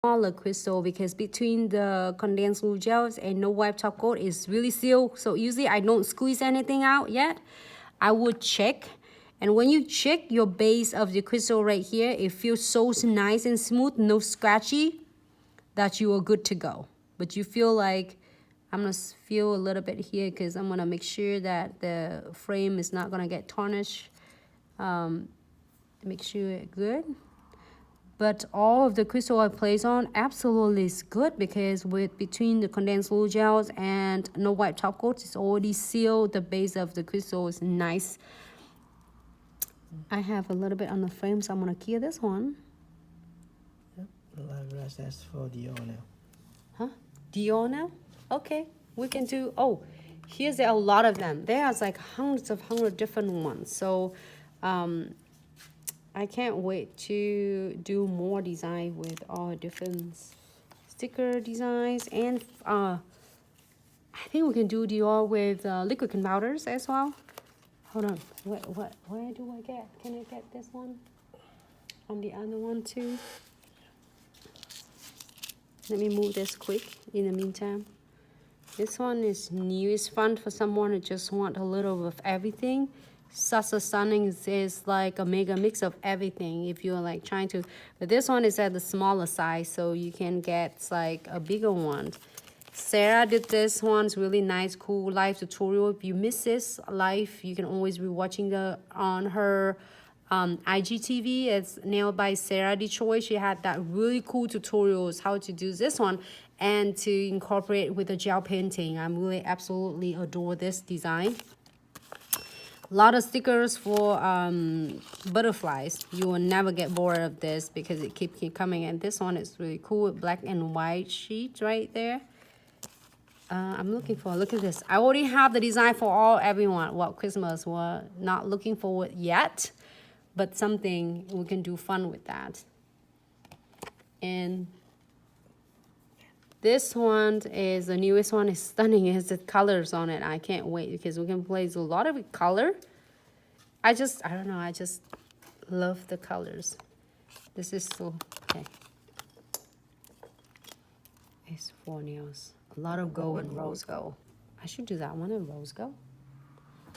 smaller crystal because between the condensed glue gels and no wipe top coat is really sealed. So usually I don't squeeze anything out yet. I would check. And when you check your base of the crystal right here, it feels so nice and smooth, no scratchy, that you are good to go. But you feel like, I'm gonna feel a little bit here because I'm gonna make sure that the frame is not gonna get tarnished. Make sure it's good. But all of the crystal I place on absolutely is good because with between the condensed glue gels and no wipe top coat, it's already sealed. The base of the crystal is nice. I have a little bit on the frame, so I'm gonna clear this one. Yep, the rest that's for Dior now. Huh? Dior now? Okay, we can do, oh, here's a lot of them. There's like hundreds of different ones. So I can't wait to do more design with all different sticker designs. And I think we can do Dior with liquid powders as well. Hold on, where do I get? Can I get this one? On the other one too? Let me move this quick in the meantime. This one is new. It's fun for someone who just want a little of everything. Sasa Stunning is like a mega mix of everything. If you're like trying to, but this one is at the smaller size, so you can get like a bigger one. Sarah did this one. It's really nice, cool live tutorial. If you miss this live, you can always be watching on her IGTV. It's nailed by Sarah Detroit. She had that really cool tutorials how to do this one and to incorporate with the gel painting. I really absolutely adore this design. A lot of stickers for butterflies. You will never get bored of this because it keeps coming. And this one is really cool with black and white sheets right there. I'm looking for, look at this. I already have the design for everyone. Well, Christmas, we're not looking for it yet, but something we can do fun with that. And this one is the newest one. Is stunning. It has the colors on it. I can't wait because we can play a lot of color. I don't know. I just love the colors. This is so, okay. It's 4 nails. A lot of gold and rose gold. I should do that one in rose gold.